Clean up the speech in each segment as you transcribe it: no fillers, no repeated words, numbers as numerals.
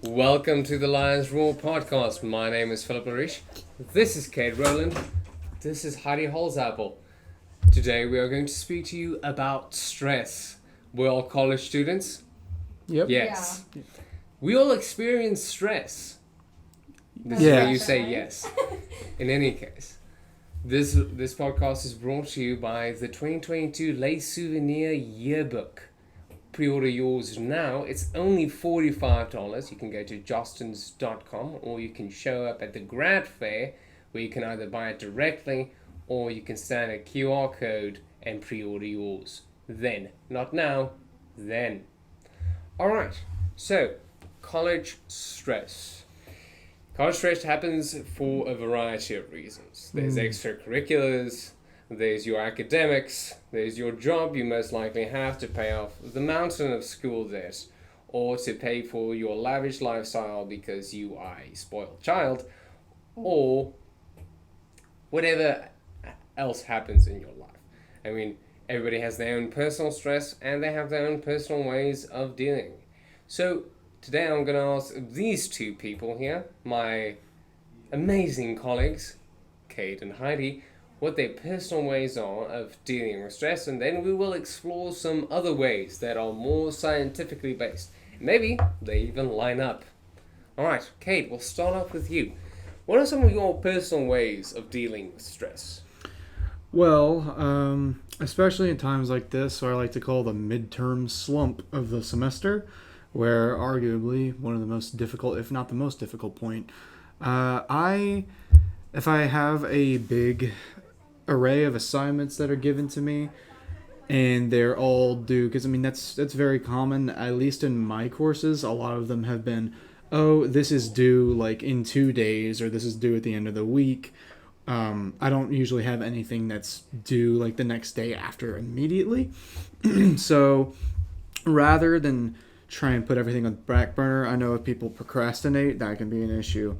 Welcome to the Lions Roar podcast. My name is Philip Riche. This is Cade Roland. This is Hydee Holsapple. Today we are going to speak to you about stress. We're all college students. Yep. Yes. Yeah. We all experience stress. This is Yeah. where you say yes. In any case, this podcast is brought to you by the 2022 Les Souvenir Yearbook. Pre-order yours now. It's only $45. You can go to justins.com or you can show up at the grad fair where you can either buy it directly or you can scan a QR code and pre-order yours. Then. Not now. Then. Alright. So, college stress. College stress happens for a variety of reasons. There's extracurriculars, there's your academics, there's your job you most likely have to pay off the mountain of school debt, or to pay for your lavish lifestyle because you are a spoiled child, or whatever else happens in your life. I mean, everybody has their own personal stress and they have their own personal ways of dealing. So today I'm going to ask these two people here, my amazing colleagues, Cade and Hydee, what their personal ways are of dealing with stress, and then we will explore some other ways that are more scientifically based. Maybe they even line up. Alright, Cade, we'll start off with you. What are some of your personal ways of dealing with stress? Well, especially in times like this, what I like to call the midterm slump of the semester, where arguably one of the most difficult, if not the most difficult point, if I have a big array of assignments that are given to me and they're all due, because I mean that's very common, at least in my courses. A lot of them have been, oh, this is due like in 2 days, or this is due at the end of the week. I don't usually have anything that's due like the next day after immediately. So rather than try and put everything on the back burner, I know if people procrastinate, that can be an issue.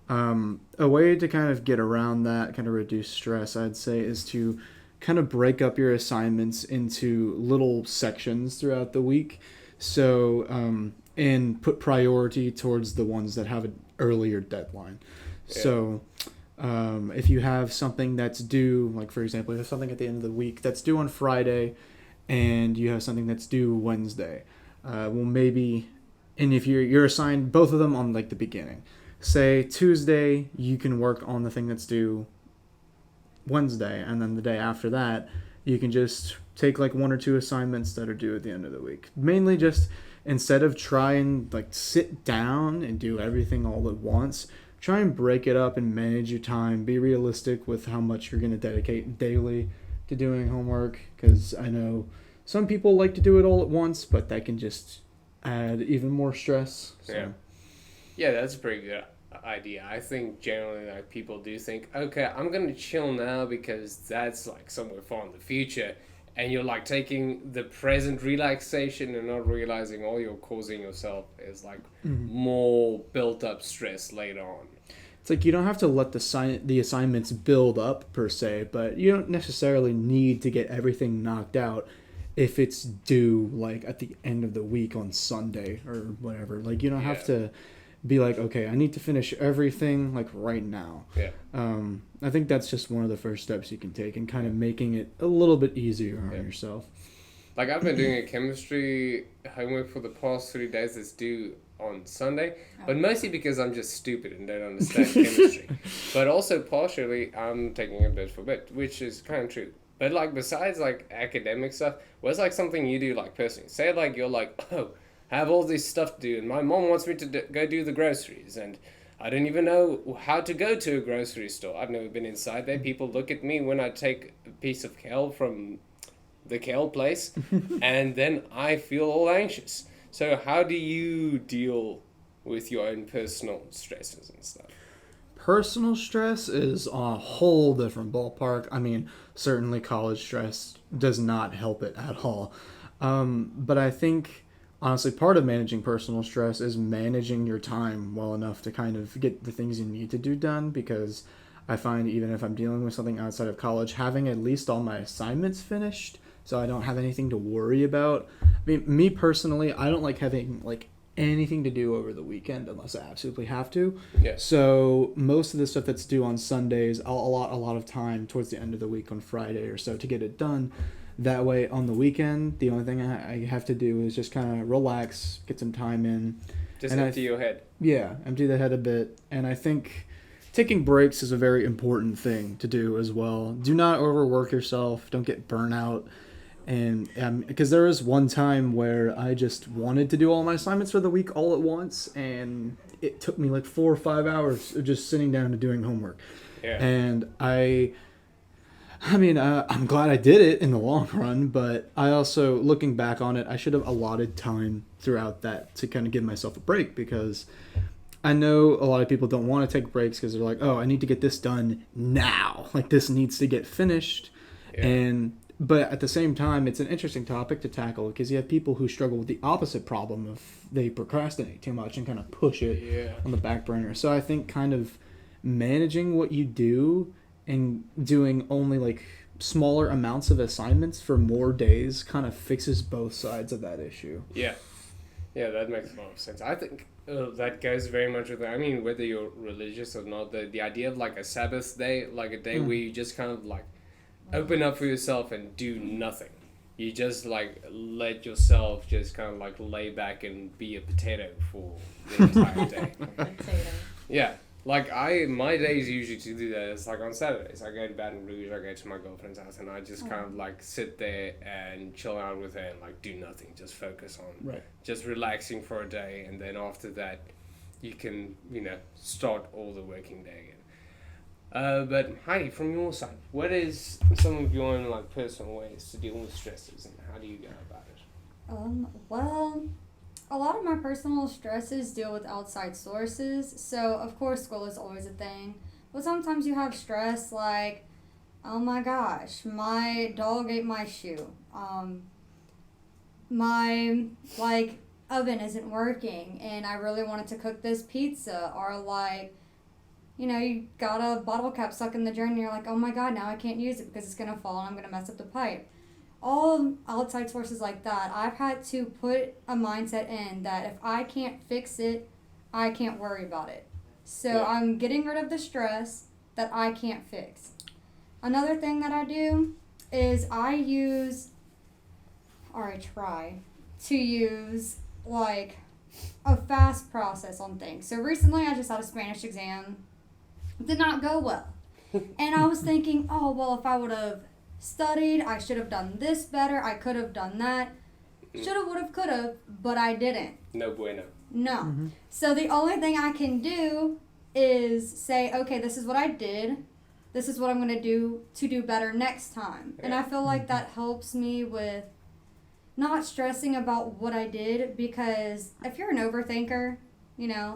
A way to kind of get around that, kind of reduce stress, I'd say, is to kind of break up your assignments into little sections throughout the week. So, and put priority towards the ones that have an earlier deadline. Yeah. So, if you have something that's due, like for example, you have something at the end of the week that's due on Friday, and you have something that's due Wednesday, and if you're assigned both of them on like the beginning. Say Tuesday, you can work on the thing that's due Wednesday, and then the day after that, you can just take like 1 or 2 assignments that are due at the end of the week. Mainly just, instead of trying like sit down and do everything all at once, try and break it up and manage your time. Be realistic with how much you're going to dedicate daily to doing homework, because I know some people like to do it all at once, but that can just add even more stress. So. Yeah, that's a pretty good idea. I think generally like people do think, okay, I'm gonna chill now because that's like somewhere far in the future, and you're like taking the present relaxation and not realizing all you're causing yourself is like more built up stress later on. It's like you don't have to let the assignments build up per se, but you don't necessarily need to get everything knocked out if it's due like at the end of the week on Sunday or whatever. Like you don't have to be like, okay, I need to finish everything like right now. Yeah. I think that's just one of the first steps you can take in kind of making it a little bit easier on yourself. Like I've been doing a chemistry homework for the past 3 days that's due on Sunday, but mostly because I'm just stupid and don't understand chemistry. But also partially I'm taking it bit for bit, which is kind of true. But like besides like academic stuff, what's like something you do like personally? Say like you're like, oh, I have all this stuff to do, and my mom wants me to go do the groceries, and I don't even know how to go to a grocery store. I've never been inside there. People look at me when I take a piece of kale from the kale place, and then I feel all anxious. So how do you deal with your own personal stresses and stuff? Personal stress is a whole different ballpark. I mean, certainly college stress does not help it at all. But I think honestly, part of managing personal stress is managing your time well enough to kind of get the things you need to do done, because I find even if I'm dealing with something outside of college, having at least all my assignments finished so I don't have anything to worry about. I mean, me personally, I don't like having like anything to do over the weekend unless I absolutely have to. Yeah. So most of the stuff that's due on Sundays, I'll allot a lot of time towards the end of the week on Friday or so to get it done. That way, on the weekend, the only thing I have to do is just kind of relax, get some time in. Just empty your head. Yeah, empty the head a bit. And I think taking breaks is a very important thing to do as well. Do not overwork yourself. Don't get burnout. And because there was one time where I just wanted to do all my assignments for the week all at once, and it took me like 4 or 5 hours of just sitting down and doing homework. Yeah. And I'm glad I did it in the long run, but I also, looking back on it, I should have allotted time throughout that to kind of give myself a break, because I know a lot of people don't want to take breaks because they're like, oh, I need to get this done now. Like, this needs to get finished. Yeah. But at the same time, it's an interesting topic to tackle because you have people who struggle with the opposite problem of they procrastinate too much and kind of push it on the back burner. So I think kind of managing what you do and doing only like smaller amounts of assignments for more days kind of fixes both sides of that issue. Yeah. Yeah, that makes a lot of sense. I think that goes very much with, I mean, whether you're religious or not, the idea of like a Sabbath day, like a day where you just kind of like open up for yourself and do nothing. You just like let yourself just kind of like lay back and be a potato for the entire day. Potato. Yeah. Like my days usually to do that is like on Saturdays. I go to Baton Rouge, I go to my girlfriend's house, and I just kind of like sit there and chill out with her and like do nothing, just focus on just relaxing for a day, and then after that, you can start all the working day again. But Heidi, from your side, what is some of your own like personal ways to deal with stresses, and how do you go about it? Well, a lot of my personal stresses deal with outside sources. So, of course, school is always a thing. But sometimes you have stress like, oh my gosh, my dog ate my shoe. My, oven isn't working and I really wanted to cook this pizza. Or like, you got a bottle cap stuck in the drain and you're like, oh my god, now I can't use it because it's going to fall and I'm going to mess up the pipe. All outside sources like that, I've had to put a mindset in that if I can't fix it, I can't worry about it. So I'm getting rid of the stress that I can't fix. Another thing that I do is I try to use like a fast process on things. So recently I just had a Spanish exam. Did not go well. And I was thinking, oh, well, if I would have studied, I should have done this better, I could have done that. Should have, would have, could have, but I didn't. No bueno. No. Mm-hmm. So the only thing I can do is say, okay, this is what I did. This is what I'm going to do better next time. Yeah. And I feel like that helps me with not stressing about what I did, because if you're an overthinker,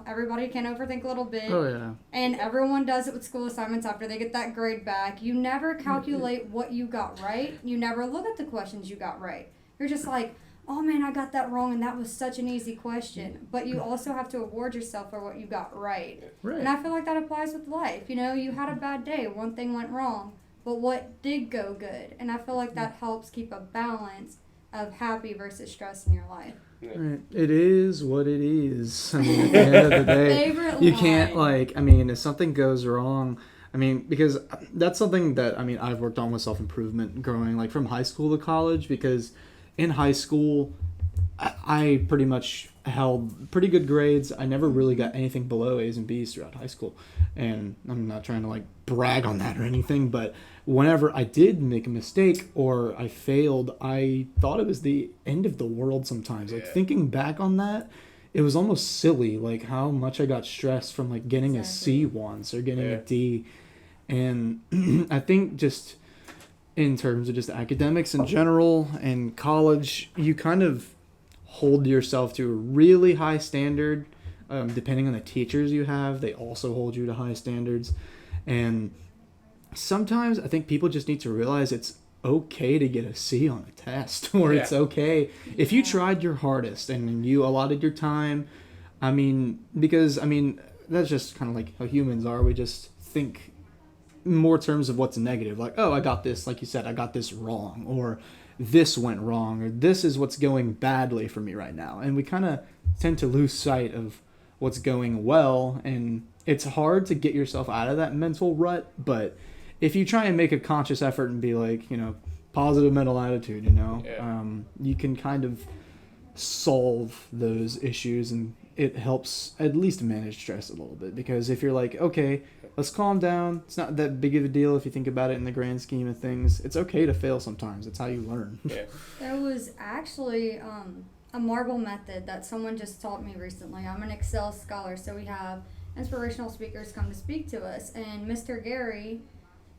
everybody can overthink a little bit. Oh, yeah. And everyone does it with school assignments after they get that grade back. You never calculate what you got right. You never look at the questions you got right. You're just like, oh, man, I got that wrong, and that was such an easy question. But you also have to reward yourself for what you got right. Right. And I feel like that applies with life. You had a bad day. One thing went wrong. But what did go good? And I feel like that helps keep a balance of happy versus stress in your life. Right. It is what it is. I mean, at the end of the day, you can't if something goes wrong, because that's something that, I've worked on with self-improvement growing, like from high school to college, because in high school, I pretty much held pretty good grades. I never really got anything below A's and B's throughout high school. And I'm not trying to brag on that or anything, but whenever I did make a mistake or I failed, I thought it was the end of the world sometimes. Thinking back on that, it was almost silly, how much I got stressed from getting a C once or getting a D. And I think just in terms of just academics in general and college, you kind of hold yourself to a really high standard. Depending on the teachers you have, they also hold you to high standards. And sometimes I think people just need to realize it's okay to get a C on a test, or it's okay if you tried your hardest and you allotted your time. Because that's just kind of how humans are. We just think more terms of what's negative, oh, I got this, like you said, I got this wrong, or this went wrong, or this is what's going badly for me right now. And we kind of tend to lose sight of what's going well, and it's hard to get yourself out of that mental rut. But if you try and make a conscious effort and be like, positive mental attitude, you can kind of solve those issues, and it helps at least manage stress a little bit. Because if you're like, okay, let's calm down, it's not that big of a deal if you think about it in the grand scheme of things. It's okay to fail sometimes. It's how you learn. Yeah. There was actually a marble method that someone just taught me recently. I'm an Excel scholar, so we have inspirational speakers come to speak to us. And Mr. Gary,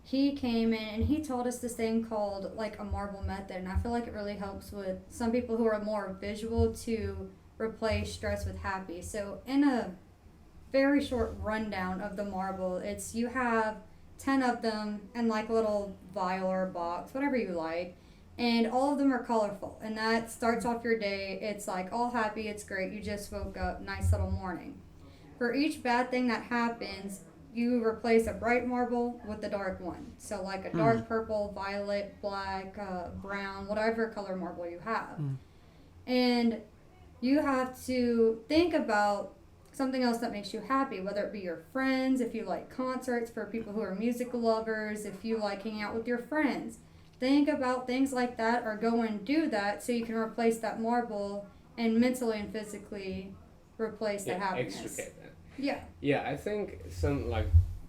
he came in and he taught us this thing called like a marble method. And I feel like it really helps with some people who are more visual to replace stress with happy. So in a very short rundown of the marble, it's you have 10 of them in like a little vial or box, whatever you like, and all of them are colorful, and that starts off your day. It's like all happy, it's great, you just woke up, nice little morning. For each bad thing that happens, you replace a bright marble with the dark one. So like a dark purple, violet, black, brown, whatever color marble you have. And you have to think about something else that makes you happy, whether it be your friends, if you like concerts, for people who are music lovers, if you like hanging out with your friends. Think about things like that, or go and do that so you can replace that marble and mentally and physically replace the happiness. Extricate that. Yeah. Yeah, I think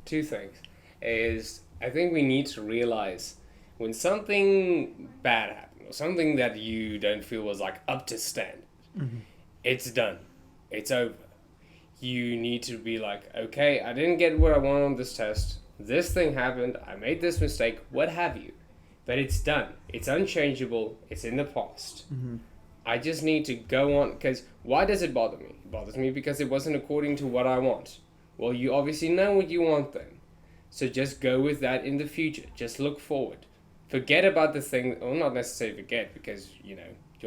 two things is I think we need to realize when something bad happens or something that you don't feel was like up to standard, it's done. It's over. You need to be like, okay, I didn't get what I wanted on this test. This thing happened. I made this mistake. What have you? But it's done. It's unchangeable. It's in the past. I just need to go on. Because why does it bother me? It bothers me because it wasn't according to what I want. Well, you obviously know what you want then. So just go with that in the future. Just look forward. Forget about the thing. Or not necessarily forget, because, you're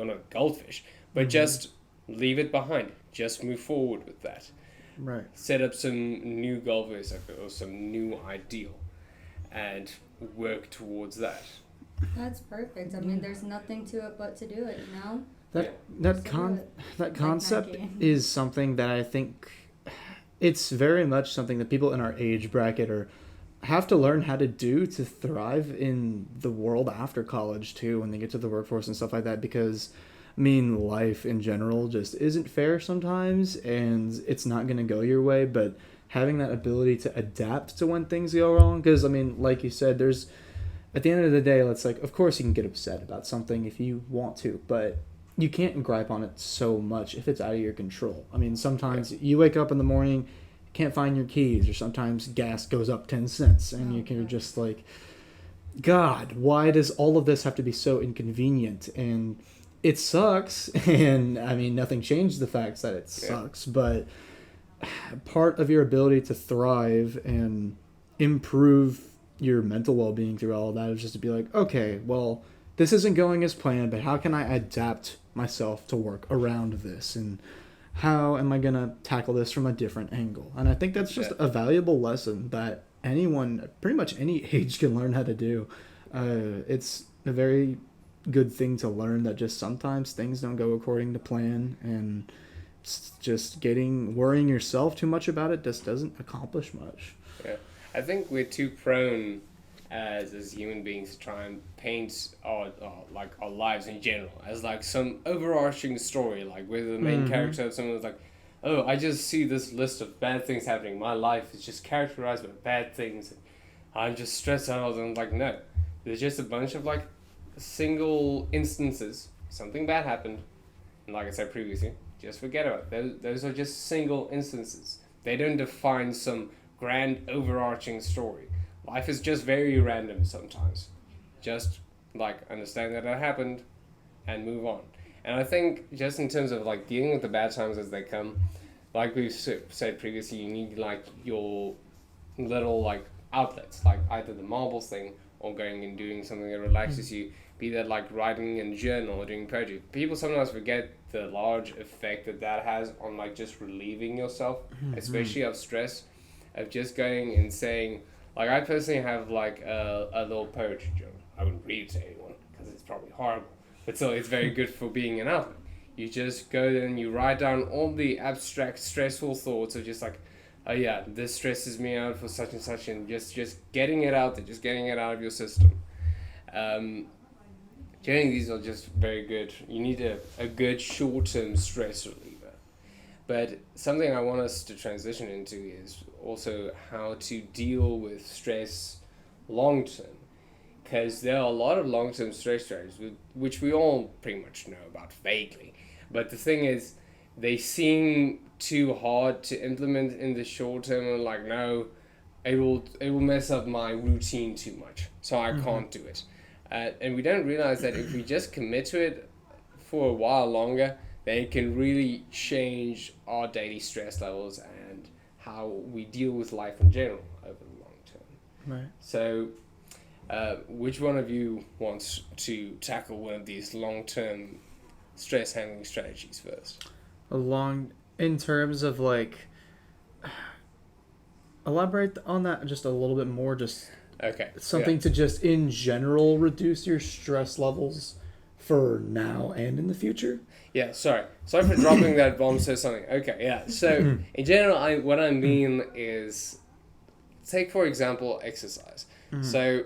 not a goldfish. But just leave it behind. Just move forward with that. Right. Set up some new goals or some new ideal and work towards that. That's perfect. I mean, there's nothing to it but to do it, That concept is something that I think it's very much something that people in our age bracket have to learn how to do to thrive in the world after college too, when they get to the workforce and stuff like that, because life in general just isn't fair sometimes, and it's not going to go your way. But having that ability to adapt to when things go wrong, because like you said, there's at the end of the day, it's like, of course you can get upset about something if you want to, but you can't gripe on it so much if it's out of your control. Sometimes you wake up in the morning, can't find your keys, or sometimes gas goes up 10 cents, and you're just like, God, why does all of this have to be so inconvenient? And it sucks, and nothing changed the fact that it sucks, but part of your ability to thrive and improve your mental well-being through all of that is just to be like, okay, well, this isn't going as planned, but how can I adapt myself to work around this, and how am I going to tackle this from a different angle? And I think that's just a valuable lesson that anyone, pretty much any age, can learn how to do. It's a very good thing to learn that just sometimes things don't go according to plan, and just worrying yourself too much about it just doesn't accomplish much. Yeah, I think we're too prone as human beings to try and paint our lives in general as like some overarching story, like where the main character of someone's like, oh, I just see this list of bad things happening. My life is just characterized by bad things, and I'm just stressed out. And I'm like, no, there's just a bunch of like single instances, something bad happened, and like I said previously, just forget about it. Those are just single instances. They don't define some grand overarching story. Life is just very random sometimes. Just like understand that it happened and move on. And I think just in terms of like dealing with the bad times as they come, like we've said previously, you need like your little like outlets, like either the marbles thing or going and doing something that relaxes you, be that like writing in a journal or doing poetry. People sometimes forget the large effect that has on like just relieving yourself, especially of stress, of just going and saying, like I personally have like a little poetry journal. I wouldn't read it to anyone because it's it's probably horrible, but still it's very good for being an outlet. You just go and you write down all the abstract stressful thoughts of just like, oh yeah, this stresses me out for such and such, and just getting it out there, just getting it out of your system. Generally these are just very good. You need a good short-term stress reliever. But something I want us to transition into is also how to deal with stress long-term. Because there are a lot of long-term stress strategies, which we all pretty much know about vaguely. But the thing is, they seem too hard to implement in the short term, and like, no, it will mess up my routine too much, so I can't do it. And we don't realize that if we just commit to it for a while longer, then it can really change our daily stress levels and how we deal with life in general over the long term. Right. So, which one of you wants to tackle one of these long-term stress handling strategies first? In terms of like, elaborate on that just a little bit more, just Okay. something to just in general reduce your stress levels for now and in the future. Yeah, sorry for dropping that bomb, so something. Okay, yeah, so in general, what I mean is, take for example exercise. So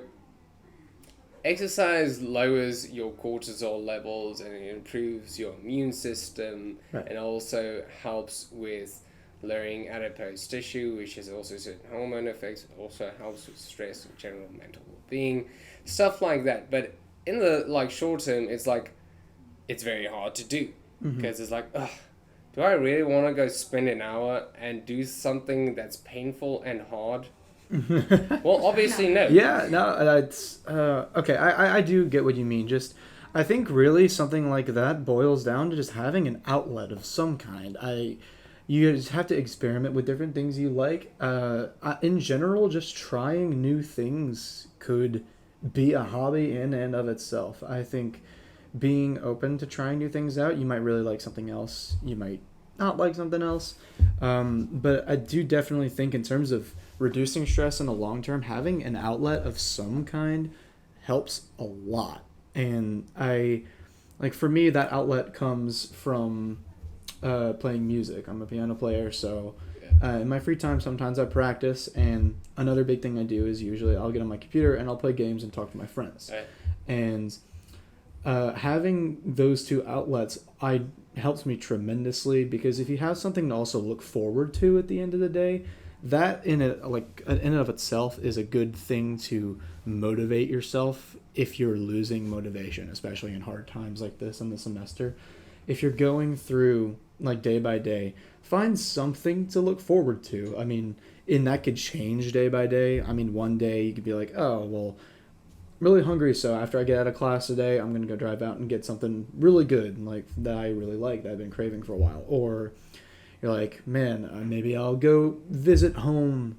exercise lowers your cortisol levels and it improves your immune system, Right. and also helps with lowering adipose tissue, which has also certain hormone effects. It also helps with stress and general mental well-being, stuff like that. But in the like short term, it's like it's very hard to do because it's like, ugh, do I really want to go spend an hour and do something that's painful and hard? Well, obviously no. Yeah, no, that's okay. I do get what you mean. Just, I think really something like that boils down to just having an outlet of some kind. You just have to experiment with different things you like. In general, just trying new things could be a hobby in and of itself. I think being open to trying new things out, you might really like something else. You might not like something else. But I do definitely think in terms of reducing stress in the long term, having an outlet of some kind helps a lot. And for me, that outlet comes from playing music. I'm a piano player, so in my free time sometimes I practice, and another big thing I do is usually I'll get on my computer and I'll play games and talk to my friends. Right. And having those two outlets helps me tremendously, because if you have something to also look forward to at the end of the day, that in and of itself is a good thing to motivate yourself if you're losing motivation, especially in hard times like this in the semester. If you're going through like day by day, find something to look forward to. I mean, and that could change day by day. I mean, one day you could be like, oh, well, really hungry, so after I get out of class today, I'm going to go drive out and get something really good, like that I really like, that I've been craving for a while. Or you're like, man, maybe I'll go visit home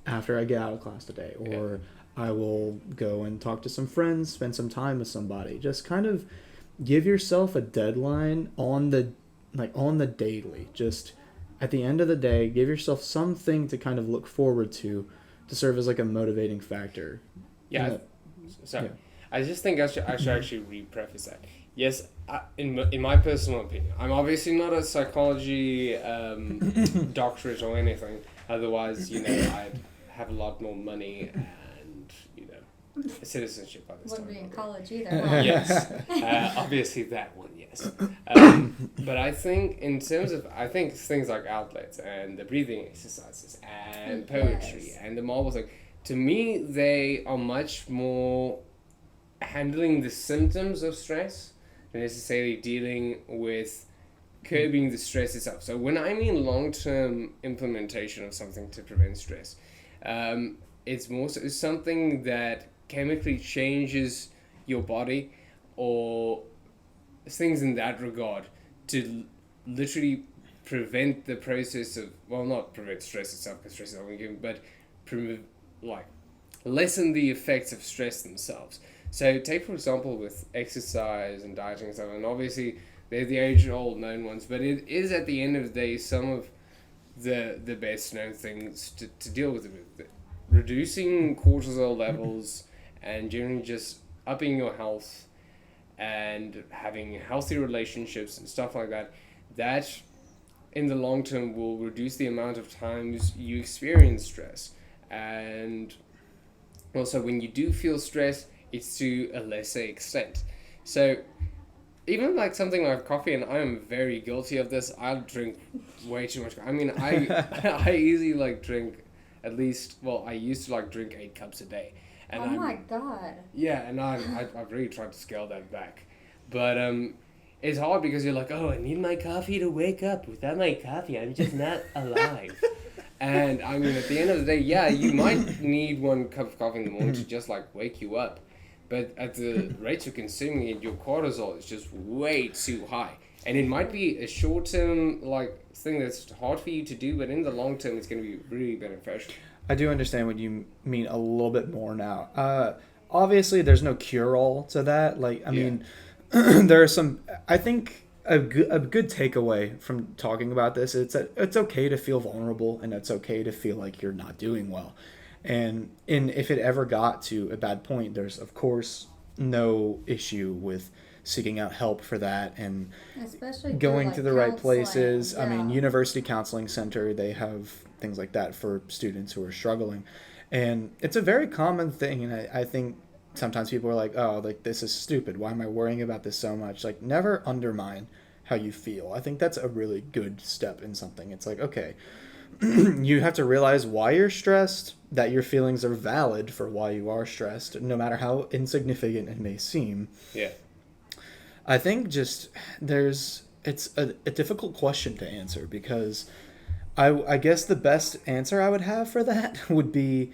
after I get out of class today. Or I will go and talk to some friends, spend some time with somebody. Just kind of give yourself a deadline on the daily. Just at the end of the day, give yourself something to kind of look forward to serve as like a motivating factor. Yeah. Sorry. Yeah. I just think I should actually re-preface that. Yes, in my personal opinion, I'm obviously not a psychology doctorate or anything. Otherwise, I'd have a lot more money and, citizenship by this time. Wouldn't be in college either. Yes. Obviously that one, yes. But I think in terms of, things like outlets and the breathing exercises and poetry and the marble thing, to me, they are much more handling the symptoms of stress than necessarily dealing with curbing the stress itself. So when I mean long-term implementation of something to prevent stress, it's something that chemically changes your body, or things in that regard, to literally prevent the process of, well, not prevent stress itself, because stress is not going to give, but lessen the effects of stress themselves. So take, for example, with exercise and dieting and stuff, and obviously they're the age-old known ones, but it is at the end of the day some of the best known things to deal with it. Reducing cortisol levels and generally just upping your health and having healthy relationships and stuff like that, that in the long term will reduce the amount of times you experience stress. And also, when you do feel stressed, it's to a lesser extent. So even like something like coffee, and I am very guilty of this. I'll drink way too much. I mean, I easily like drink at least. Well, I used to like drink 8 cups a day, and Oh my god. yeah, and I've really tried to scale that back, but it's hard because you're like, oh, I need my coffee to wake up. Without my coffee, I'm just not alive. And I mean, at the end of the day, yeah, you might need 1 cup of coffee in the morning to just like wake you up. But at the rate you're consuming it, your cortisol is just way too high. And it might be a short-term like thing that's hard for you to do, but in the long term, it's going to be really beneficial. I do understand what you mean a little bit more now. Obviously, there's no cure-all to that. Like, I mean, there are some. I think a good takeaway from talking about this is that it's okay to feel vulnerable, and it's okay to feel like you're not doing well. And if it ever got to a bad point, there's of course no issue with seeking out help for that, and Especially going to the right places. Yeah. I mean, University Counseling Center, they have things like that for students who are struggling. And it's a very common thing. And I think sometimes people are like, oh, like this is stupid. Why am I worrying about this so much? Like, never undermine how you feel. I think that's a really good step in something. It's like, okay, you have to realize why you're stressed, that your feelings are valid for why you are stressed, no matter how insignificant it may seem. Yeah. I think just it's a difficult question to answer because I guess the best answer I would have for that would be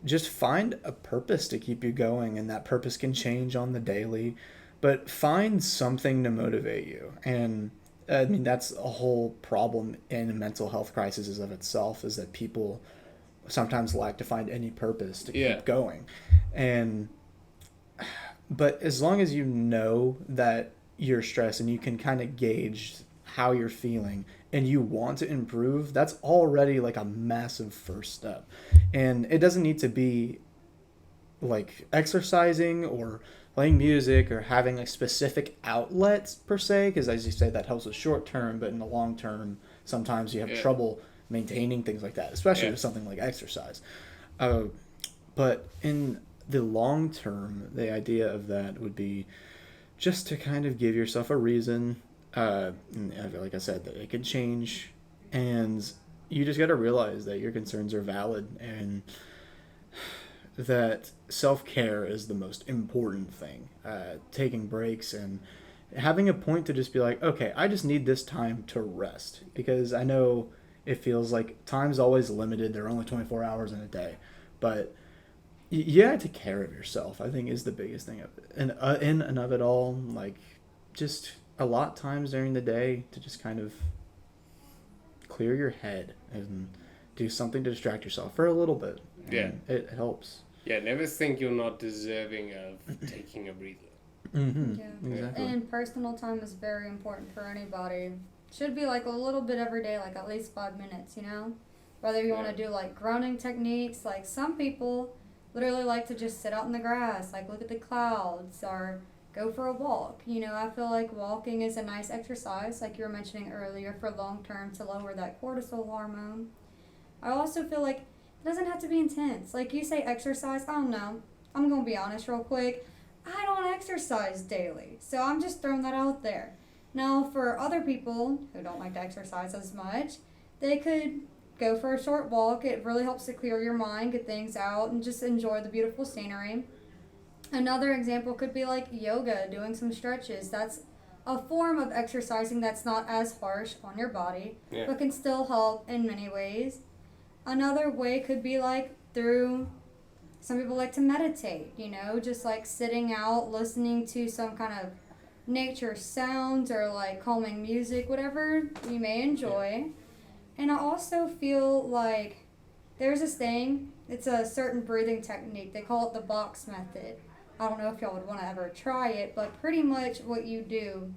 just find a purpose to keep you going, and that purpose can change on the daily, but find something to motivate you. And I mean, that's a whole problem in a mental health crisis of itself, is that people sometimes lack to find any purpose to keep going. But as long as you know that you're stressed and you can kind of gauge how you're feeling and you want to improve, that's already like a massive first step. And it doesn't need to be like exercising or playing music or having like specific outlets per se, because as you say, that helps with short term, but in the long term, sometimes you have trouble maintaining things like that, especially with something like exercise. But in the long term, the idea of that would be just to kind of give yourself a reason. Like I said, that it could change, and you just got to realize that your concerns are valid, and that self-care is the most important thing. Taking breaks and having a point to just be like, okay, I just need this time to rest, because I know it feels like time's always limited. There are only 24 hours in a day, but you gotta take care of yourself, I think, is the biggest thing of it. And in and of it all, like, just allot times during the day to just kind of clear your head and do something to distract yourself for a little bit. Yeah. It helps. Yeah, never think you're not deserving of taking a breather. Mm-hmm. Yeah. Exactly. And personal time is very important for anybody. Should be like a little bit every day, like at least 5 minutes, you know? Whether you want to do like grounding techniques, like some people literally like to just sit out in the grass, like look at the clouds, or go for a walk. You know, I feel like walking is a nice exercise, like you were mentioning earlier, for long term to lower that cortisol hormone. I also feel like it doesn't have to be intense. Like you say exercise, I don't know. I'm going to be honest real quick. I don't exercise daily, so I'm just throwing that out there. Now, for other people who don't like to exercise as much, they could go for a short walk. It really helps to clear your mind, get things out, and just enjoy the beautiful scenery. Another example could be like yoga, doing some stretches. That's a form of exercising that's not as harsh on your body, but can still help in many ways. Another way could be like through, some people like to meditate, you know, just like sitting out, listening to some kind of nature sounds or like calming music, whatever you may enjoy. And I also feel like there's this thing, it's a certain breathing technique. They call it the box method. I don't know if y'all would want to ever try it, but pretty much what you do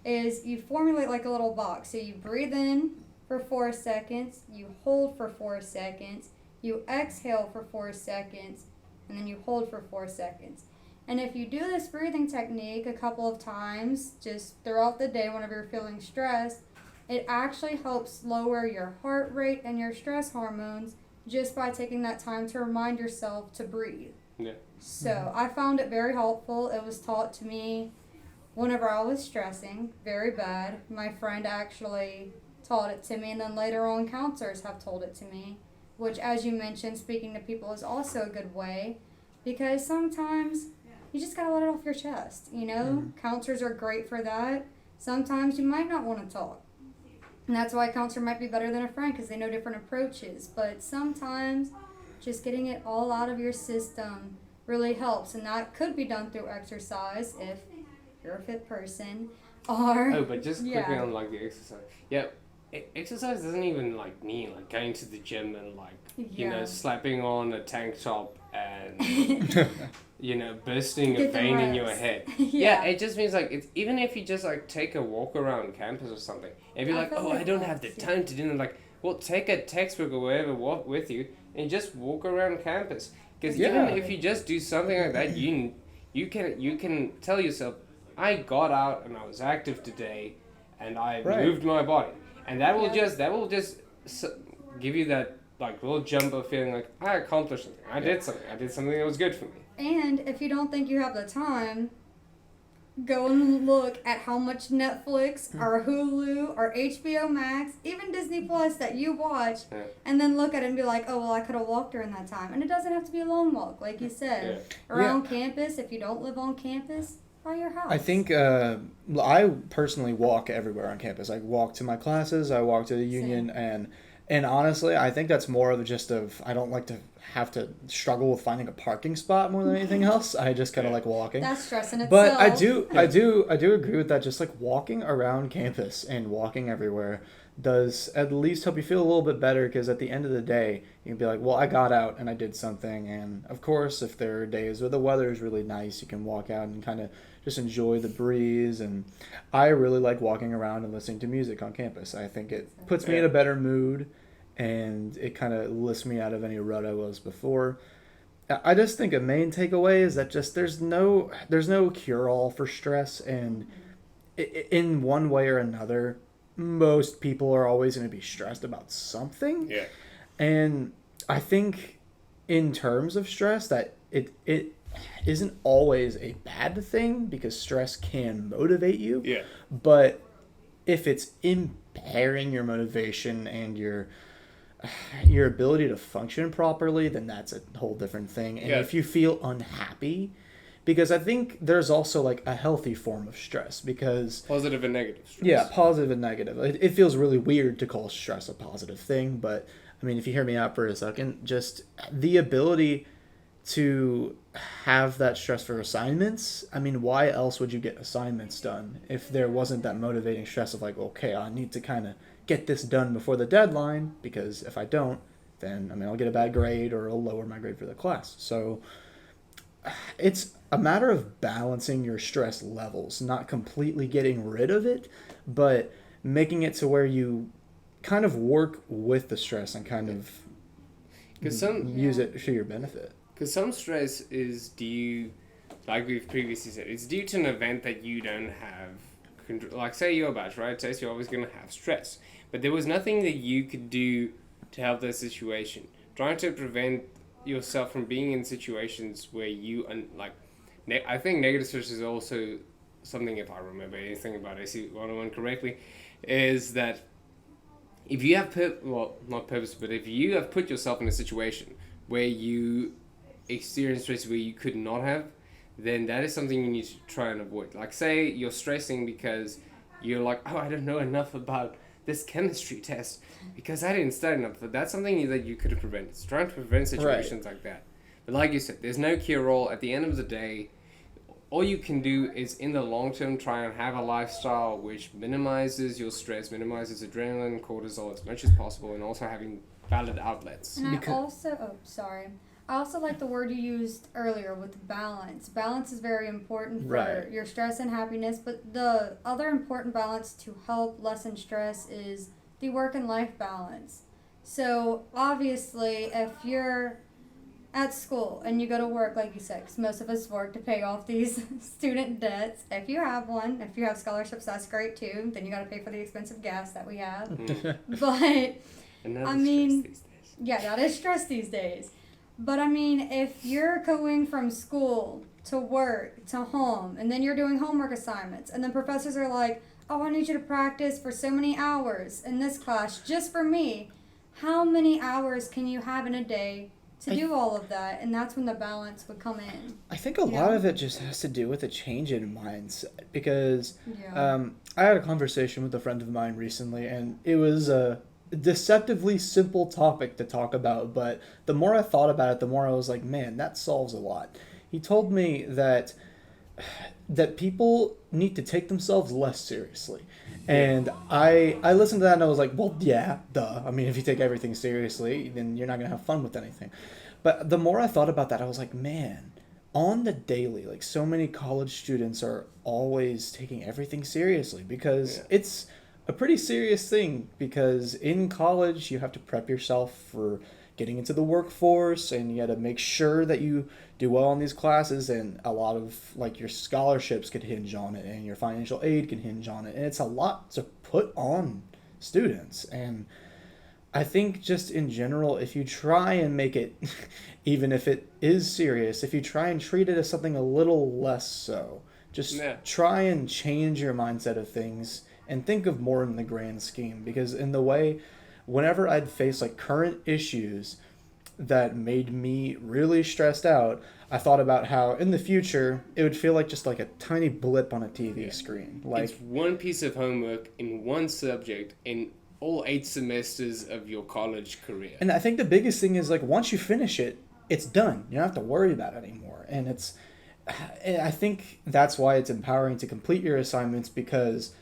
is you formulate like a little box. So you breathe in for 4 seconds, you hold for 4 seconds, you exhale for 4 seconds, and then you hold for 4 seconds. And if you do this breathing technique a couple of times, just throughout the day whenever you're feeling stressed, it actually helps lower your heart rate and your stress hormones just by taking that time to remind yourself to breathe. Yeah. So I found it very helpful. It was taught to me whenever I was stressing very bad. My friend actually taught it to me, and then later on counselors have told it to me, which, as you mentioned, speaking to people is also a good way, because sometimes you just gotta let it off your chest, you know? Counselors are great for that. Sometimes you might not want to talk. And that's why a counselor might be better than a friend, because they know different approaches. But sometimes just getting it all out of your system really helps. And that could be done through exercise if you're a fit person. Or, Oh, but just quickly yeah. on like the exercise. Yeah, exercise doesn't even like mean like going to the gym and like you know Yeah. slapping on a tank top and you know bursting a Get the vein in your reps. head. Yeah. It just means like it's even if you just like take a walk around campus or something. If you're I like, feel oh, like I don't have the that's- time to do it, like, well, take a textbook or whatever walk with you and just walk around campus. Because Yeah. even if you just do something like that, you can tell yourself, I got out and I was active today, and I Right. moved my body, and that will Yeah. just give you that like little jump of feeling like I accomplished something. I did something that was good for me. And if you don't think you have the time, go and look at how much Netflix or Hulu or HBO Max, even Disney Plus that you watch, Yeah. and then look at it and be like, oh, well, I could have walked during that time. And it doesn't have to be a long walk, like you said. Around campus, if you don't live on campus, by your house. I think I personally walk everywhere on campus. I walk to my classes. I walk to the union, and honestly, I think that's more of just of I don't like to have to struggle with finding a parking spot more than anything else. I just kind of like walking. That's stress in itself. But I do agree with that. Just like walking around campus and walking everywhere does at least help you feel a little bit better, because at the end of the day you can be like, well, I got out and I did something. And of course, if there are days where the weather is really nice, you can walk out and kind of just enjoy the breeze. And I really like walking around and listening to music on campus. I think it puts me in a better mood, and it kind of lifts me out of any rut I was before. I just think a main takeaway is that just there's no cure-all for stress, and in one way or another, most people are always going to be stressed about something. Yeah. And I think in terms of stress that it isn't always a bad thing, because stress can motivate you. Yeah. But if it's impairing your motivation and your ability to function properly, then that's a whole different thing. And if you feel unhappy, because I think there's also like a healthy form of stress, because Positive and negative stress. yeah, positive and negative. It feels really weird to call stress a positive thing, but I mean, if you hear me out for a second, just the ability to have that stress for assignments. I mean, why else would you get assignments done if there wasn't that motivating stress of like, okay, I need to kind of get this done before the deadline, because if I don't, then I mean, I'll get a bad grade or I'll lower my grade for the class. So it's a matter of balancing your stress levels, not completely getting rid of it, but making it to where you kind of work with the stress and kind of use it to your benefit. Because some stress is due, like we've previously said, it's due to an event that you don't have control. Like, say you're about to write a test, you're always going to have stress. But there was nothing that you could do to help that situation. Trying to prevent yourself from being in situations where you, I think negative stress is also something, if I remember anything about AC 101 correctly, is that if you have, not purpose, but if you have put yourself in a situation where you experience stress where you could not have, then that is something you need to try and avoid. Like, say you're stressing because you're like, oh, I don't know enough about this chemistry test because I didn't study enough. But that's something that you could have prevented. It's trying to prevent situations like that. But like you said, there's no cure-all. At the end of the day, all you can do is, in the long term, try and have a lifestyle which minimizes your stress, minimizes adrenaline, cortisol as much as possible, and also having valid outlets. And I also like the word you used earlier with balance. Balance is very important for your stress and happiness, but the other important balance to help lessen stress is the work and life balance. So obviously, if you're at school and you go to work, like you said, 'cause most of us work to pay off these student debts. If you have one, if you have scholarships, that's great too. Then you got to pay for the expensive gas that we have. But I mean, yeah, that is stress these days. But I mean, if you're going from school to work to home, and then you're doing homework assignments, and then professors are like, "Oh, I need you to practice for so many hours in this class just for me." How many hours can you have in a day to do all of that? And that's when the balance would come in. I think a lot of it just has to do with a change in mindset, because Yeah. I had a conversation with a friend of mine recently, and it was a deceptively simple topic to talk about, but the more I thought about it, the more I was like, man, that solves a lot. He told me that people need to take themselves less seriously. And I listened to that and I was like, well, yeah, duh. I mean, if you take everything seriously, then you're not going to have fun with anything. But the more I thought about that, I was like, man, on the daily, like, so many college students are always taking everything seriously, because it's a pretty serious thing, because in college you have to prep yourself for getting into the workforce, and you got to make sure that you do well in these classes, and a lot of, like, your scholarships could hinge on it, and your financial aid can hinge on it, and it's a lot to put on students. And I think just in general, if you try and make it, even if it is serious, if you try and treat it as something a little less so, just try and change your mindset of things and think of more in the grand scheme. Because in the way, whenever I'd face like current issues that made me really stressed out, I thought about how in the future it would feel like just like a tiny blip on a TV screen. Like, it's one piece of homework in one subject in all 8 semesters of your college career. And I think the biggest thing is, like, once you finish it, it's done. You don't have to worry about it anymore. And I think that's why it's empowering to complete your assignments, because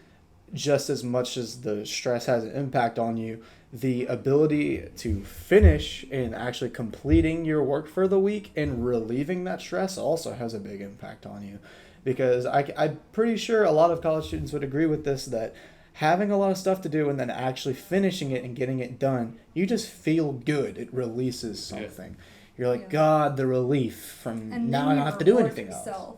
just as much as the stress has an impact on you, the ability to finish and actually completing your work for the week and relieving that stress also has a big impact on you. Because I'm pretty sure a lot of college students would agree with this, that having a lot of stuff to do and then actually finishing it and getting it done, you just feel good. It releases something. You're like, God, the relief from And now then I you don't have to do reward anything yourself. else.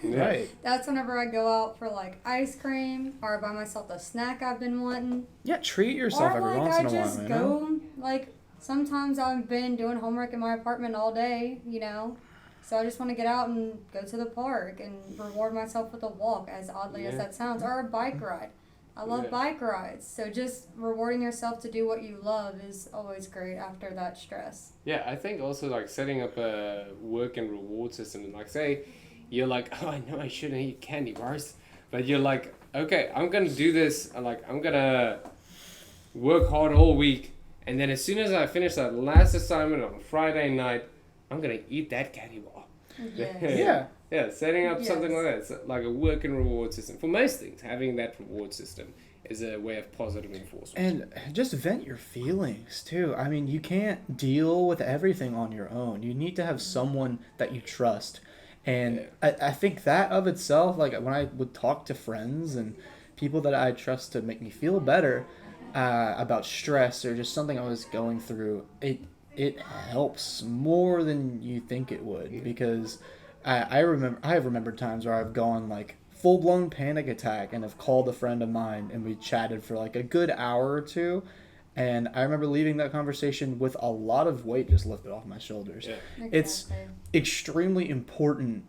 Right. That's whenever I go out for like ice cream, or buy myself the snack I've been wanting. Yeah, treat yourself Or every like once I in a while, just you go, know? like, sometimes I've been doing homework in my apartment all day, you know? So I just want to get out and go to the park and reward myself with a walk, as oddly as that sounds, or a bike ride. I love bike rides. So just rewarding yourself to do what you love is always great after that stress. Yeah, I think also like setting up a work and reward system. Like, say you're like, oh, I know I shouldn't eat candy bars, but you're like, okay, I'm gonna do this. I'm gonna work hard all week, and then as soon as I finish that last assignment on Friday night, I'm gonna eat that candy bar. Yes. Yeah, setting up something like that. It's like a work and reward system. For most things, having that reward system is a way of positive enforcement. And just vent your feelings, too. I mean, you can't deal with everything on your own. You need to have someone that you trust. And I think that of itself, like when I would talk to friends and people that I trust to make me feel better about stress or just something I was going through, it helps more than you think it would. Because I have remembered times where I've gone like full-blown panic attack and have called a friend of mine and we chatted for like a good hour or two, and I remember leaving that conversation with a lot of weight just lifted off my shoulders. Exactly. It's extremely important.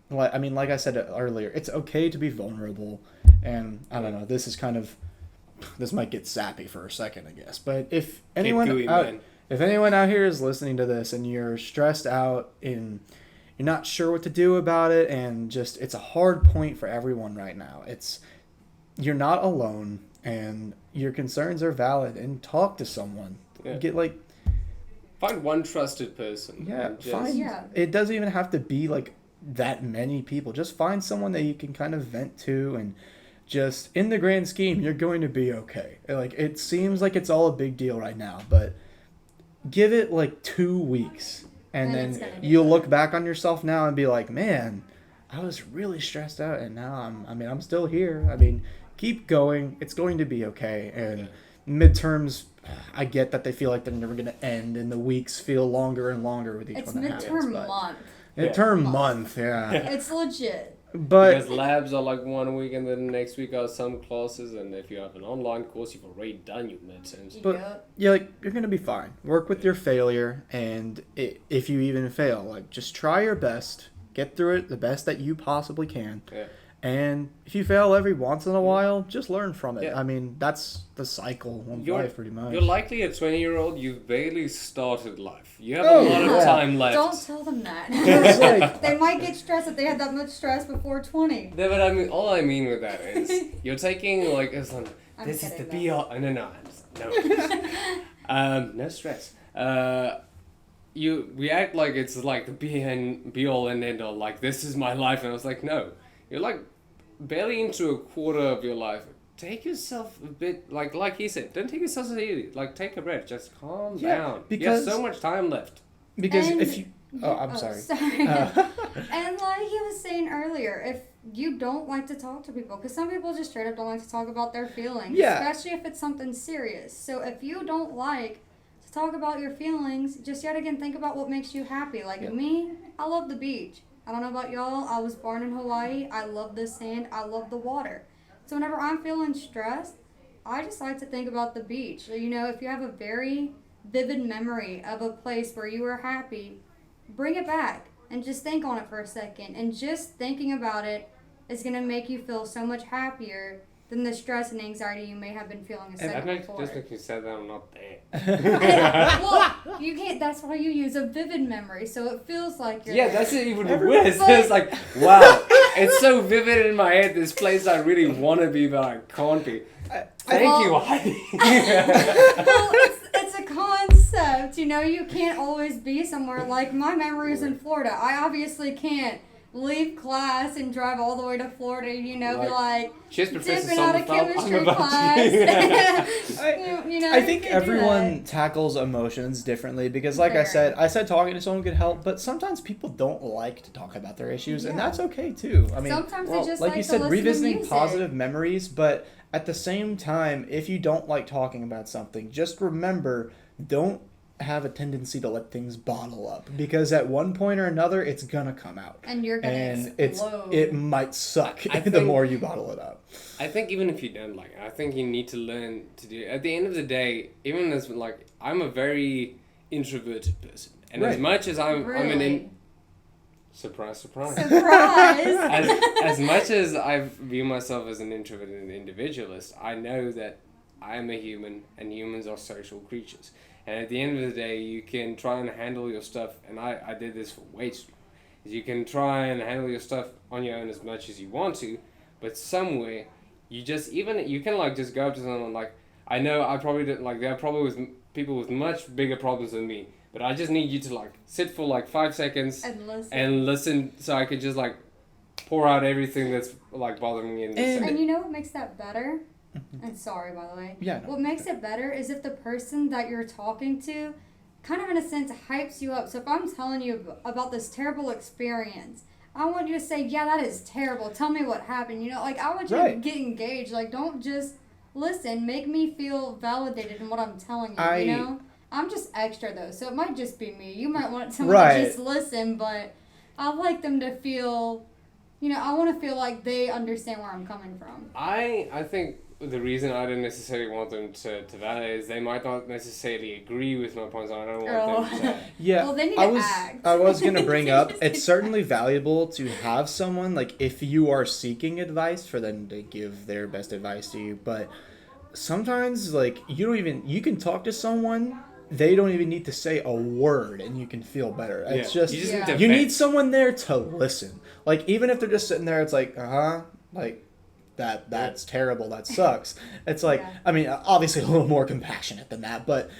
Like I said earlier, it's okay to be vulnerable. And I don't know, this might get sappy for a second, I guess, but if anyone out here is listening to this and you're stressed out and you're not sure what to do about it, and just it's a hard point for everyone right now, you're not alone, and your concerns are valid, and talk to someone. Find one trusted person. It doesn't even have to be like that many people. Just find someone that you can kind of vent to, and just in the grand scheme, you're going to be okay. Like, it seems like it's all a big deal right now, but give it like 2 weeks, and then you'll look back on yourself now and be like, man, I was really stressed out, and now I'm still here. I mean, keep going. It's going to be okay. And midterms, I get that they feel like they're never going to end, and the weeks feel longer and longer with each It's one that happens. midterm month. Midterm month, yeah. It's legit. But because labs are like 1 week, and then the next week are some classes, and if you have an online course, you've already done your midterms. But Yep. you're gonna be fine. Work with your failure, and if you even fail, like just try your best, get through it the best that you possibly can. Yeah. And if you fail every once in a while, just learn from it. Yeah. I mean, that's the cycle of life, pretty much. You're likely a 20-year-old. You've barely started life. You have a lot of time left. Don't tell them that. It's like, They might get stressed if they had that much stress before 20. No, but I mean, all I mean with that is you're taking like it's like, I'm this is the kidding, be all. No, no, no stress. We act like it's like the be all and end all. Like this is my life, and I was like, no, you're like barely into a quarter of your life. Take yourself a bit like he said. Don't take yourself so seriously. Like take a breath. Just calm down. because- you have so much time left. because And- if you... Oh, I'm sorry. And like he was saying earlier, if you don't like to talk to people, because some people just straight up don't like to talk about their feelings, Yeah. especially if it's something serious. So if you don't like to talk about your feelings, just yet again think about what makes you happy. Like Yeah. me, I love the beach. I don't know about y'all. I was born in Hawaii. I love the sand. I love the water. So whenever I'm feeling stressed, I just like to think about the beach. You know, if you have a very vivid memory of a place where you were happy, bring it back and just think on it for a second. And just thinking about it is going to make you feel so much happier than the stress and anxiety you may have been feeling a second before. Just because you said that, I'm not there. Well, you can't. That's why you use a vivid memory, so it feels like you're. Yeah, there. that's even worse. It's like, wow, it's so vivid in my head. This place I really want to be, but I can't be. Thank you, Hydee. Well, it's a concept. You know, you can't always be somewhere. Like my memories in Florida. I obviously can't leave class and drive all the way to Florida. You know, be like Cheers, Professor dipping out of Sommerfeld. I'm chemistry about class. You know, I you think can't do everyone that. tackles emotions differently because, like I said talking to someone could help, but sometimes people don't like to talk about their issues, and Yeah. that's okay too. I mean, Sometimes they just like like you to said, listen to revisiting music. positive memories, but at the same time, if you don't like talking about something, just remember, don't have a tendency to let things bottle up because at one point or another, it's gonna come out. And you're gonna And explode. it might suck I the think- more you bottle it up. I think even if you don't like it, I think you need to learn to do it. At the end of the day, even as like, I'm a very introverted person. And as Right. much as I'm an Really? surprise. Surprise! As much as I view myself as an introverted individualist, I know that I am a human and humans are social creatures. And at the end of the day, you can try and handle your stuff, and I did this for way too long. You can try and handle your stuff on your own as much as you want to, but somewhere, you can like just go up to someone like, I know I probably didn't, like there are probably people with much bigger problems than me, but I just need you to like sit for like 5 seconds and listen. listen so I could just like pour out everything that's like bothering me in this And- second. And you know what makes that better? And sorry, by the way. Yeah, no. What makes it better is if the person that you're talking to kind of in a sense hypes you up. So if I'm telling you about this terrible experience, I want you to say, yeah, that is terrible. Tell me what happened. You know, like I want you to Right. get engaged. Like don't just listen. Make me feel validated in what I'm telling you, I- you know? I'm just extra though, so it might just be me. You might want someone to Right. just listen, but I like them to feel, you know, I want to feel like they understand where I'm coming from. I think the reason I don't necessarily want them to validate is they might not necessarily agree with my points, and I don't want them to. Yeah, Well, they need I to was act. I was gonna bring They up. just It's need certainly valuable to have someone like if you are seeking advice for them to give their best advice to you. But sometimes like you can talk to someone. They don't even need to say a word, and you can feel better. It's just you just Yeah. need to you vent. need someone there to listen. Like even if they're just sitting there, it's like like that's terrible. That sucks. It's like Yeah. I mean obviously a little more compassionate than that, but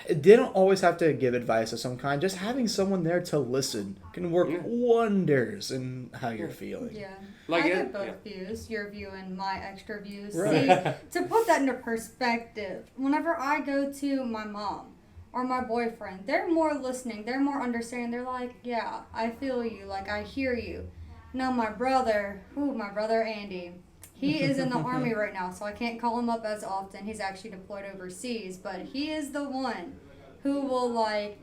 they don't always have to give advice of some kind. Just having someone there to listen can work Yeah. wonders in how you're feeling. Yeah. Like I it- get both views, your view and my extra views. Right. See, to put that into perspective, whenever I go to my mom or my boyfriend, they're more listening, they're more understanding. They're like, yeah, I feel you, like I hear you. No, my brother Andy, He is in the Army right now, so I can't call him up as often. He's actually deployed overseas, but he is the one who will, like,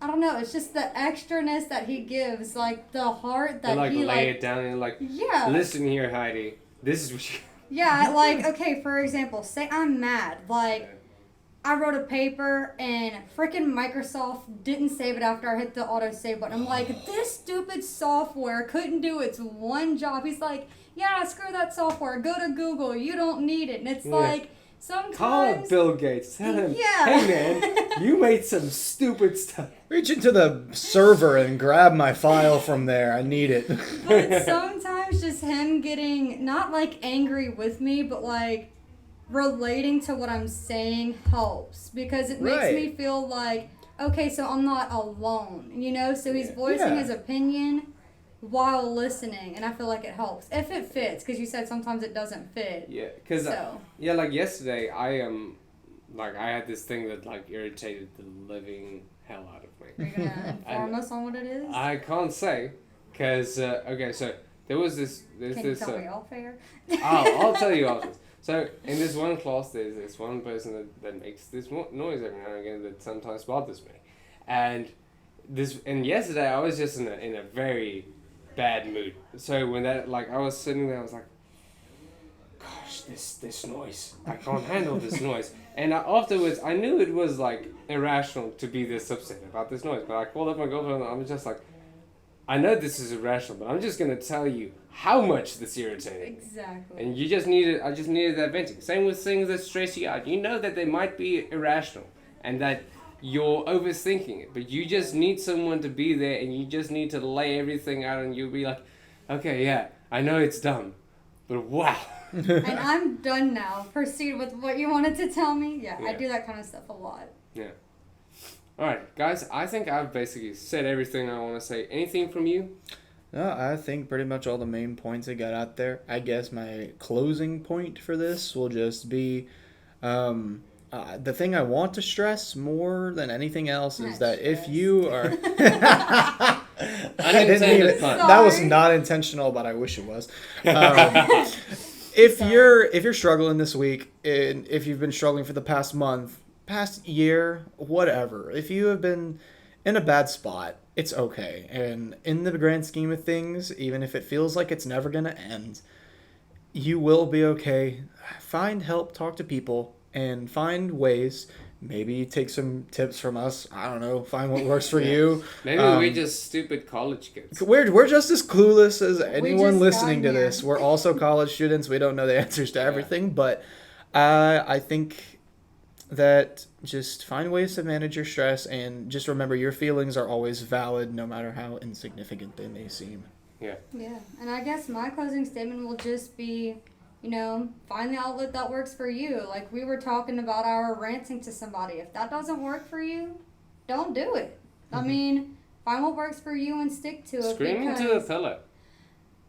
I don't know, it's just the extraness that he gives, like, the heart that like he, lay it down and yeah. Listen here, Hydee. This is what you... Yeah, like, okay, for example, say I'm mad. Like, I wrote a paper and freaking Microsoft didn't save it after I hit the autosave button. I'm like, this stupid software couldn't do its one job. He's like, yeah, screw that software. Go to Google. You don't need it. And it's like, sometimes... Call Bill Gates. Tell him, hey man, you made some stupid stuff. Reach into the server and grab my file from there. I need it. But sometimes just him getting, not like angry with me, but like relating to what I'm saying helps. Because it makes me feel like, okay, so I'm not alone, you know? So he's voicing his opinion while listening, and I feel like it helps. If it fits, because you said sometimes it doesn't fit. Yeah, because, like yesterday, I had this thing that like irritated the living hell out of me. Are you going to inform us on what it is? I can't say, because, okay, so there was this... Can you tell me off air? I'll tell you after. So, in this one class, there's this one person that makes this noise every now and again that sometimes bothers me. And yesterday, I was just in a very bad mood. So, when that, like, I was sitting there, I was like, gosh, this noise. I can't handle this noise. And afterwards, I knew it was, like, irrational to be this upset about this noise. But I called up my girlfriend and I was just like, I know this is irrational, but I'm just going to tell you how much this irritated. Exactly. And I just needed that venting. Same with things that stress you out. You know that they might be irrational and that you're overthinking it, but you just need someone to be there and you just need to lay everything out and you'll be like, okay, yeah, I know it's dumb, but wow. And I'm done now. Proceed with what you wanted to tell me. Yeah, I do that kind of stuff a lot. Yeah. All right, guys, I think I've basically said everything I want to say. Anything from you? No, I think pretty much all the main points I got out there. I guess my closing point for this will just be the thing I want to stress more than anything else is that if you are... That was not intentional, but I wish it was. If you're struggling this week, and if you've been struggling for the past month, past year, whatever, if you have been in a bad spot, it's okay. And in the grand scheme of things, even if it feels like it's never going to end, you will be okay. Find help, talk to people, and find ways. Maybe take some tips from us. I don't know. Find what works for you. Maybe we're just stupid college kids. We're just as clueless as anyone listening to this. We're also college students. We don't know the answers to everything. But I think that just find ways to manage your stress. And just remember your feelings are always valid no matter how insignificant they may seem. Yeah. Yeah. And I guess my closing statement will just be... find the outlet that works for you. Like we were talking about our ranting to somebody. If that doesn't work for you, don't do it. I mean, find what works for you and stick to it. Screaming to a pillow.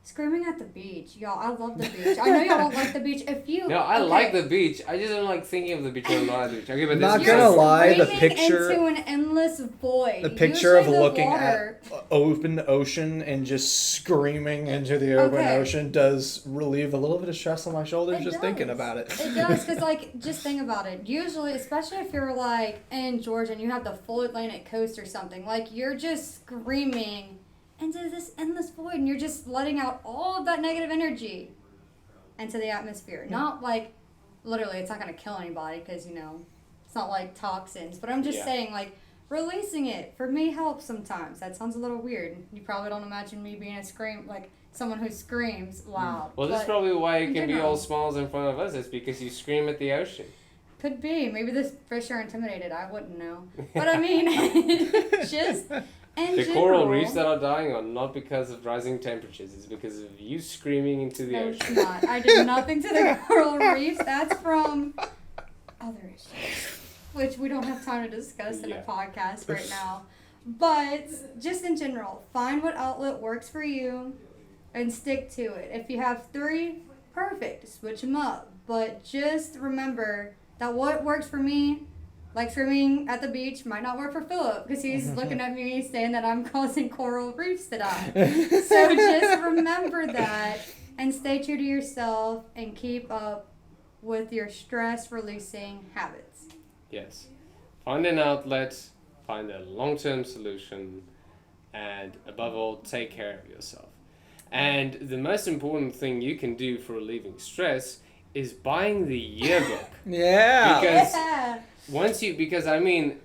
Screaming at the beach. Y'all, I love the beach. I know y'all don't like the beach. I like the beach. I just don't like thinking of the beach when I'm not at the beach. Okay, but not gonna lie, the picture into an endless void. The picture of looking at open ocean and just screaming into the open ocean does relieve a little bit of stress on my shoulders thinking about it. It does, because just think about it. Usually, especially if you're in Georgia and you have the full Atlantic coast or something, you're just screaming into this endless void, and you're just letting out all of that negative energy into the atmosphere. Not literally, it's not going to kill anybody because, it's not like toxins. But I'm just saying, releasing it, for me, helps sometimes. That sounds a little weird. You probably don't imagine me being someone who screams loud. Well, that's probably why you can be all smiles in front of us. It's because you scream at the ocean. Could be. Maybe the fish are intimidated. I wouldn't know. But I mean, just... The coral reefs that are dying are not because of rising temperatures. It's because of you screaming into the ocean. It's not. I did nothing to the coral reefs. That's from other issues, which we don't have time to discuss in a podcast right now. But just in general, find what outlet works for you and stick to it. If you have 3, perfect. Switch them up. But just remember that what works for me, like swimming at the beach, might not work for Philip because he's looking at me saying that I'm causing coral reefs to die. So just remember that And stay true to yourself and keep up with your stress releasing habits. Yes. Find an outlet, find a long-term solution, and above all, take care of yourself. And the most important thing you can do for relieving stress is buying the yearbook. Yeah. Because I mean,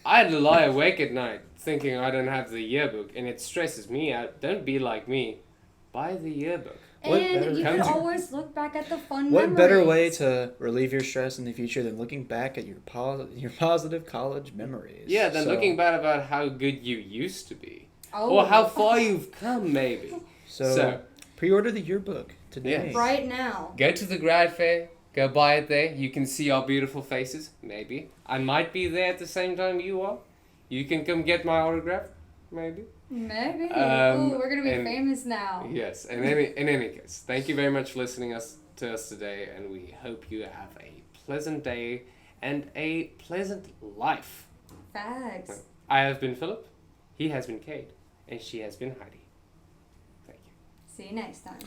I'd lie awake at night thinking I don't have the yearbook and it stresses me out. Don't be like me. Buy the yearbook. And you can always look back at the fun memories. What better way to relieve your stress in the future than looking back at your positive college memories? Yeah, then looking back about how good you used to be. Oh. Or how far you've come, maybe. So pre-order the yearbook today. Yes. Right now. Go to the grad fair. Go buy it there. You can see our beautiful faces. Maybe. I might be there at the same time you are. You can come get my autograph. Maybe. Maybe. Ooh, we're going to be famous now. Yes. In any case, thank you very much for listening to us today. And we hope you have a pleasant day and a pleasant life. Facts. I have been Philip. He has been Cade. And she has been Hydee. Thank you. See you next time.